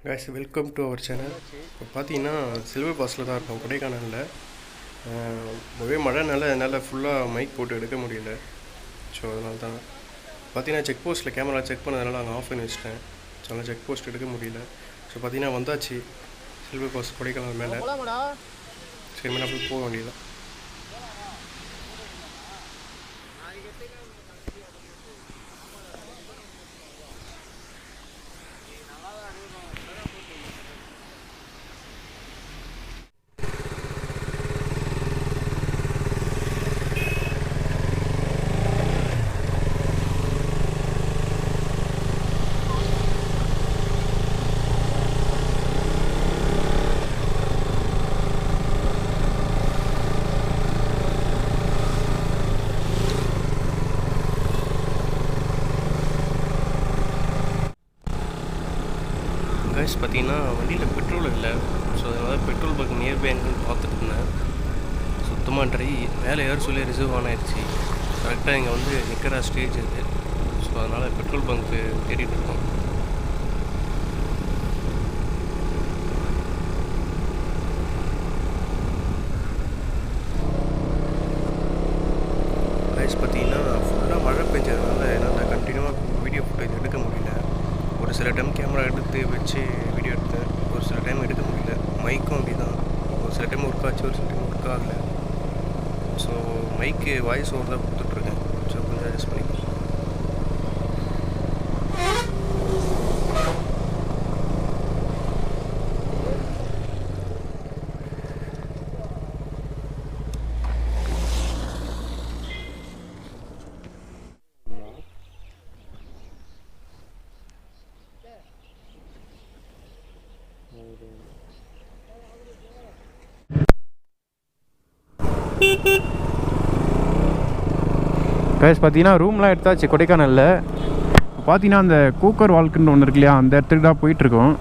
guys, welcome to our channel. இப்போ பார்த்தீங்கன்னா silver பாஸில் தான் இருக்கும் கொடைக்கானலில். ஒரே மழைனால என்னால் ஃபுல்லாக மைக் போட்டு எடுக்க முடியல. ஸோ அதனால தான் பார்த்தீங்கன்னா செக் போஸ்ட்டில் கேமரா செக் பண்ணதுனால அங்கே ஆஃப் பண்ணி வச்சிட்டேன். ஸோ அதனால் செக் போஸ்ட் எடுக்க முடியல. ஸோ பார்த்தீங்கன்னா வந்தாச்சு சில்வர் பாஸ் கொடைக்கானல் மேலே. சரி மேலே போய் போக வேண்டியது. கைஸ் பார்த்தீங்கன்னா வண்டியில் பெட்ரோல் இல்லை. ஸோ அதனால் பெட்ரோல் பங்க் நியர்பை எங்கன்னு பார்த்துட்டு இருந்தேன். சுத்தமாக ட்ரை மேலே ஏற சொல்லி ரிசர்வ் ஆனாயிடுச்சு. கரெக்டாக இங்கே வந்து நிற்கிற ஸ்டேஜ் இருக்குது. ஸோ அதனால் பெட்ரோல் பங்க்கு தேடிட்டு இருக்கோம். கைஸ் பார்த்தீங்கன்னா ஃபுல்லாக மழை பெஞ்சதுனால என்னால் கண்டினியூவாக வீடியோ ஃபுட்டேஜ் எடுக்க முடியல. ஒரு சில டைம் கேமரா எடுத்து வச்சு வீடியோ எடுத்தேன், ஒரு சில டைம் எடுக்க முடியல. மைக்கும் அப்படி தான், ஒரு சில டைம் ஒர்க் ஆச்சு, ஒரு சில டைம் ஒர்க் ஆகலை. ஸோ மைக்கு வாய்ஸ் ஓவர் தான் கொடுத்துட்ருக்கேன். ஸோ கொஞ்சம் அட்ஜஸ்ட் பண்ணிக்கலாம். கைஸ் பார்த்தீங்கன்னா ரூம்லாம் எடுத்தாச்சு கொடைக்கானலில். பார்த்தீங்கன்னா அந்த கூக்கர் வால்க்குன்னு ஒன்று இருக்கு இல்லையா, அந்த இடத்துக்கு தான் போயிட்டுருக்கோம்.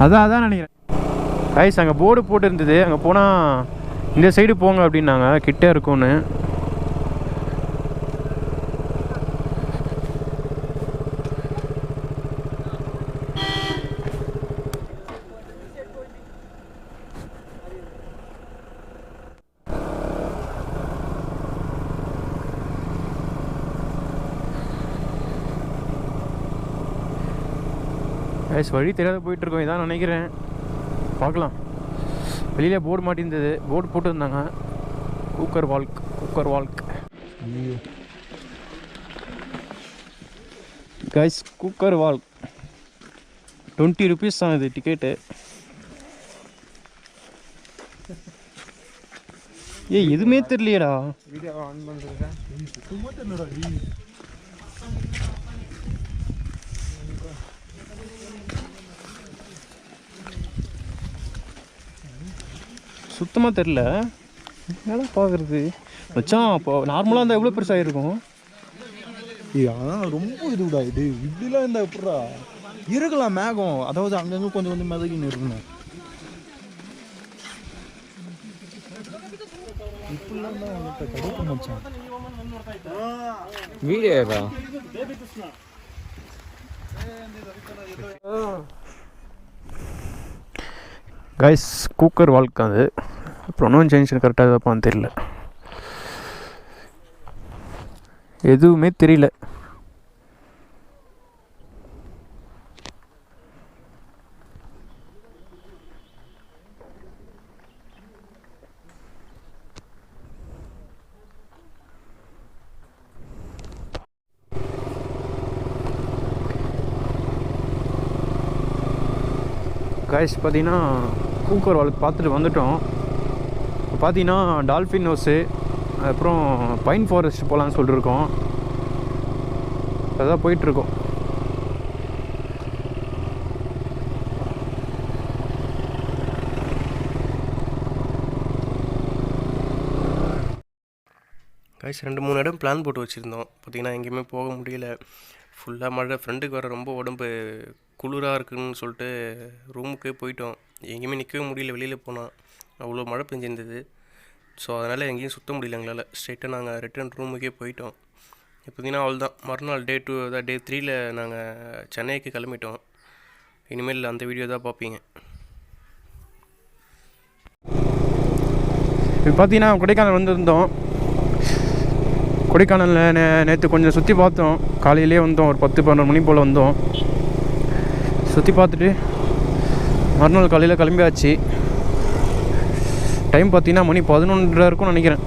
அதான் நினைக்கிறேன். கைஸ் அங்கே போர்டு போட்டு இருந்தது, அங்கே போனால் இந்த சைடு போங்க அப்படின்னாங்க, கிட்டே இருக்கும்னு. கைஸ் வழி தெரியாத போயிட்டுருக்கோம், இதான் நினைக்கிறேன். பார்க்கலாம். வெளியில் போர்டு மாட்டிருந்தது, போர்டு போட்டுருந்தாங்க கூக்கர் வால்க். கைஸ் கூக்கர் வால்க் 20 rupees தான் இது டிக்கெட்டு. எதுவுமே தெரியலையடா. சுத்தமாக தெரில, என்னடா பார்க்குறது வச்சான். இப்போ நார்மலாக இருந்தால் எவ்வளோ பெருசாக இருக்கும். ஆனால் ரொம்ப இதுடா, இது இப்படிலாம் இருந்தால் எப்படா இருக்கலாம் மேகம். அதாவது அங்கங்கே கொஞ்சம் மிதகின்னு இருக்கணும். இப்படிலாம் தான் அவங்கள்ட்ட கிடைக்க மச்சான். வீடியோடா கைஸ் கூக்கர் வால்க் அது ப்ரொனவுன்சியேஷன் கரெக்டாக இருப்பான்னு தெரியல, எதுவுமே தெரியல. கைஸ் பார்த்தீங்கன்னா கூக்கர் வால்க் பார்த்துட்டு வந்துட்டோம். இப்போ பார்த்தீங்கன்னா டால்ஃபின் ஹவுஸு, அப்புறம் பைன் ஃபாரஸ்ட் போகலான்னு சொல்லிட்டுருக்கோம். அதான் போயிட்டுருக்கோம். கைஸ் 2-3 இடம் பிளான் போட்டு வச்சுருந்தோம். பார்த்திங்கன்னா எங்கேயுமே போக முடியல. ஃபுல்லாக மழை. ஃப்ரெண்டுக்கு வர ரொம்ப உடம்பு குளிராக இருக்குதுன்னு சொல்லிட்டு ரூமுக்கே போயிட்டோம். எங்கேயுமே நிற்கவே முடியல. வெளியில் போனால் அவ்வளோ மழை பெஞ்சிருந்தது. ஸோ அதனால் எங்கேயும் சுற்ற முடியல எங்களால். ஸ்ட்ரெயிட்டாக நாங்கள் ரிட்டர்ன் ரூமுக்கே போயிட்டோம். இப்போ பார்த்தீங்கன்னா அவ்வளோதான், மறுநாள் டே 2 அதான் டே 3ல் நாங்கள் சென்னைக்கு கிளம்பிட்டோம். இனிமேல் அந்த வீடியோ தான் பார்ப்பீங்க. இப்போ பார்த்தீங்கன்னா கொடைக்கானல் வந்திருந்தோம். கொடைக்கானலில் நேற்று கொஞ்சம் சுற்றி பார்த்தோம். காலையிலே வந்தோம், ஒரு 10-11 மணி போல் வந்தோம். சுற்றி பார்த்துட்டு மறுநாள் காலையில் கிளம்பியாச்சு. டைம் பார்த்தீங்கன்னா மணி 11:30 இருக்கும்னு நினைக்கிறேன்.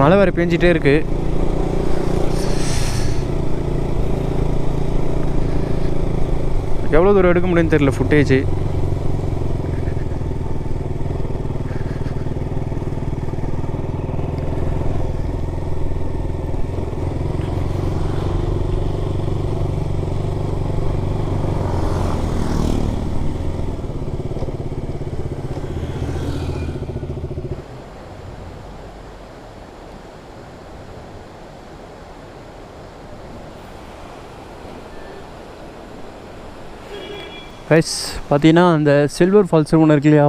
மழை வேறு பெஞ்சிட்டே இருக்குது. எவ்வளோ தூரம் எடுக்க முடியும்னு தெரியல ஃபுட்டேஜ். கைஸ் பார்த்தீங்கன்னா அந்த சில்வர் ஃபால்ஸ் ஒன்று இருக்கு இல்லையா,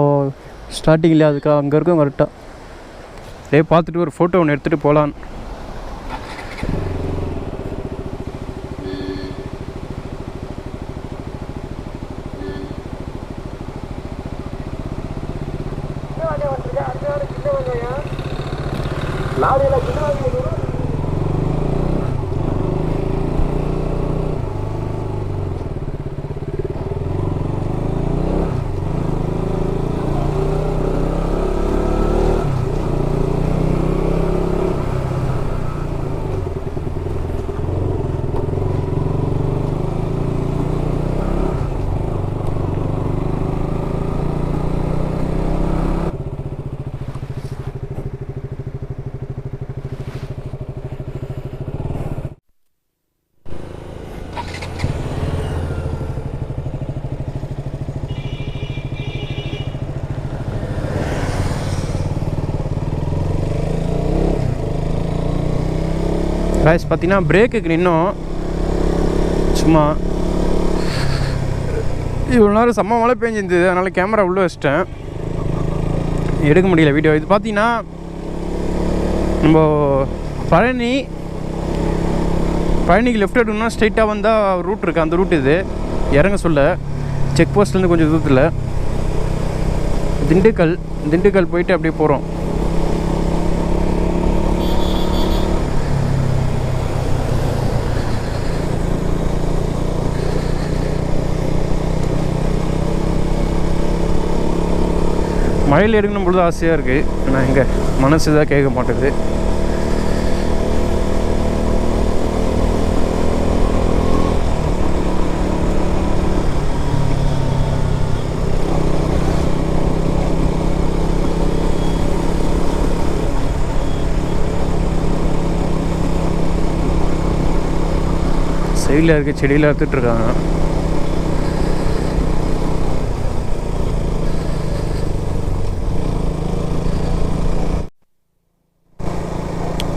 ஸ்டார்டிங்லேயே அதுக்கு அங்கே இருக்கும் கரெக்டாக. பார்த்துட்டு ஒரு ஃபோட்டோ ஒன்று எடுத்துகிட்டு போகலான்னு. கைஸ் பார்த்தீங்கன்னா பிரேக்குக்கு நின்னோம். சும்மா இவ்வளோ நேரம் செம்ம மழை பெஞ்சிருந்தது, அதனால் கேமரா உள்ளே வச்சிட்டேன், எடுக்க முடியல வீடியோ. இது பார்த்தீங்கன்னா நம்ம பழனிக்கு லெஃப்ட் எடுக்கணும்னா ஸ்ட்ரைட்டாக வந்தால் ரூட் இருக்குது. அந்த ரூட் இது இறங்க சொல்ல செக் போஸ்ட்லேருந்து கொஞ்சம் தூரத்தில் திண்டுக்கல் போயிட்டு அப்படியே போகிறோம். மழையில் எடுக்கணும் பொழுது ஆசையாக இருக்குது, ஆனால் எங்கே மனசு தான் கேட்க மாட்டேது. சைடில் இருக்க செடியில் அறுத்துட்ருக்காங்க.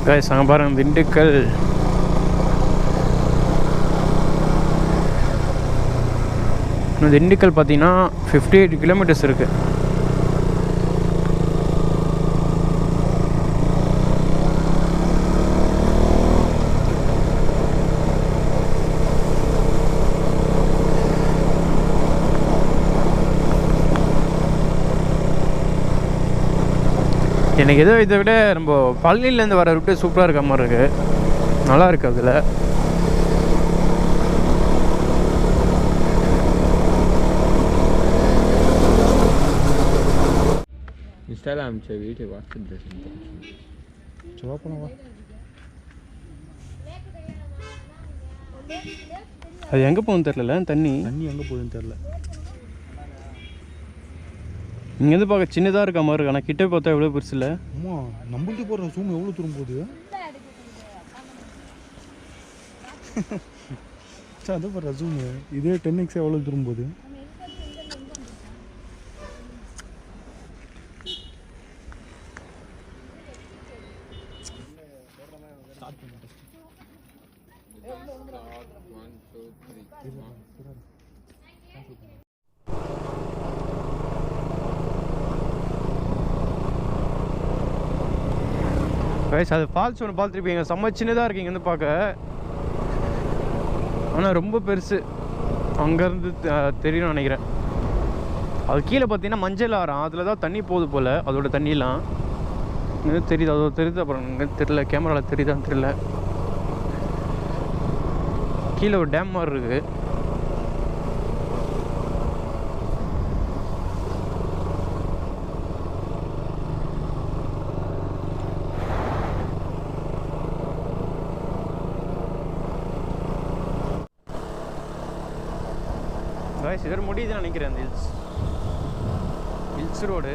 கைஸ் அங்கே பாருங்கள் திண்டுக்கல். திண்டுக்கல் பார்த்தீங்கன்னா 58 கிலோமீட்டர்ஸ் இருக்குது. எனக்கு எதோ இதை விட நம்ம பழனிலேருந்து வர ரூட்டு சூப்பராக இருக்க மாதிரி இருக்குது, நல்லா இருக்குது. அதில் Instagram வீட்டு வாட்ஸ்அப் சொல்ல போனவா அது எங்கே போகணும்னு தெரில. தண்ணி எங்கே போகுதுன்னு தெரில. இங்கேருந்து பார்க்க சின்னதாக இருக்க மாதிரி இருக்கு, ஆனால் கிட்டே பார்த்தா எவ்வளோ பெருசு இல்லை. ஆமாம், நம்மள்கிட்ட போடுற ஜூம் எவ்வளோ தூரம் போகுது. அது போடுற ஜூம் இதே 10x எவ்வளோ தூரம் போகுது. கைஸ் அது ஃபால்ஸ் ஒன்று பார்த்துருப்பீங்க, செம்ம சின்னதாக இருக்குது இங்கேருந்து பார்க்க, ஆனால் ரொம்ப பெருசு. அங்கேருந்து தெரியும்னு நினைக்கிறேன். அது கீழே பார்த்தீங்கன்னா மஞ்சள் ஆறாம், அதில் தான் தண்ணி போகுது போல், அதோட தண்ணிலாம் இங்கே தெரியுது, அதோட தெரியுது. அப்புறம் இங்கே தெரியல, கேமராவில் தெரியுதான்னு தெரியல. கீழே ஒரு டேம் மாதிரி இருக்குது. காய்ஸ் இதோட முடியுதுன்னு நினைக்கிறேன் அந்த ஹில்ஸ் ரோடு.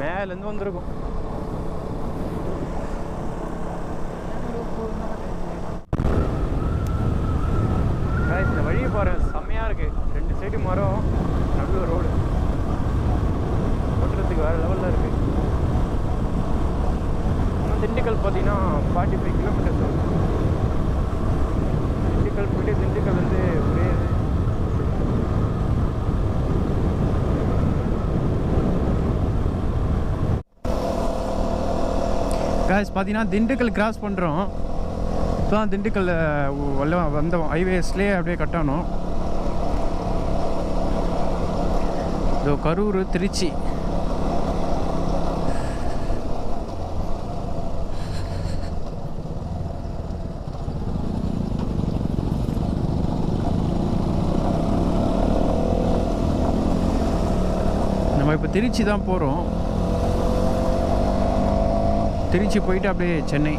மேலேருந்து வந்திருக்கும். இந்த வழியை பாரு, செம்மையாக இருக்குது. 2 சைடு மரம், நல்ல ரோடு, ஓட்டுறதுக்கு வேறு லெவலில் இருக்குது. ஆனால் திண்டுக்கல் பார்த்தீங்கன்னா 45 கிலோமீட்டர்ஸ் வரும். திண்டுக்கல் போய்ட்டு திண்டுக்கல் வந்து ஒரே காய்ஸ் பார்த்தீங்கன்னா திண்டுக்கல் கிராஸ் பண்ணுறோம். இப்போ தான் திண்டுக்கல் வந்த ஹைவேஸ்லேயே அப்படியே கட்டணும். இதோ கரூர், திருச்சி. நம்ம இப்போ திருச்சி தான் போகிறோம். திருச்சி போயிட்டு அப்படியே சென்னை.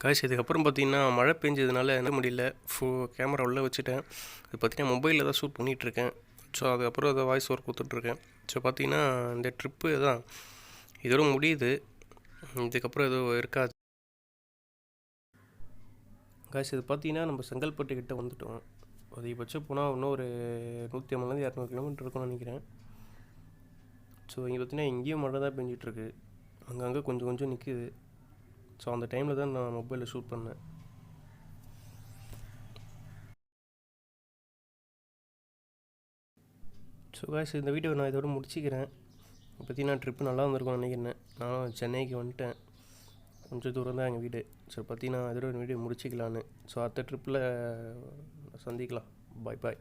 காய்ஸ் இதுக்கப்புறம் பார்த்தீங்கன்னா மழை பெஞ்சதுனால என்ன முடியல, கேமரா உள்ளே வச்சுட்டேன். அது பார்த்தீங்கன்னா மொபைலில் தான் ஷூட் பண்ணிகிட்ருக்கேன். ஸோ அதுக்கப்புறம் அதை வாய்ஸ் ஓவர் கொடுத்துட்ருக்கேன். ஸோ பார்த்தீங்கன்னா இந்த ட்ரிப்பு தான் இதோட முடியுது. இதுக்கப்புறம் எதுவும் இருக்காது. காய்ஸ் இது பார்த்தீங்கன்னா நம்ம செங்கல்பட்டு கிட்டே வந்துவிட்டோம். அதிகபட்சம் போனால் இன்னும் ஒரு 150 200 கிலோமீட்டர் இருக்கும்னு நினைக்கிறேன். ஸோ இங்கே பார்த்தீங்கன்னா எங்கேயும் மழை தான் பெஞ்சிட்ருக்கு, அங்கங்கே கொஞ்சம் கொஞ்சம் நிற்கிது. ஸோ அந்த டைமில் தான் நான் மொபைலில் ஷூட் பண்ணேன். ஸோ காய்ஸ் இந்த வீடியோ நான் இதோட முடிச்சுக்கிறேன். பார்த்தீங்கன்னா ட்ரிப்பு நல்லா வந்திருக்கும்னு நினைக்கிறேன். நானும் சென்னைக்கு வந்துட்டேன், கொஞ்சம் தூரம் தான் எங்கள் வீடு. சரி பார்த்தீங்கன்னா அதோட வீடியோ முடிச்சிக்கலான்னு. ஸோ அடுத்த ட்ரிப்பில் சந்திக்கலாம். பாய் பாய்.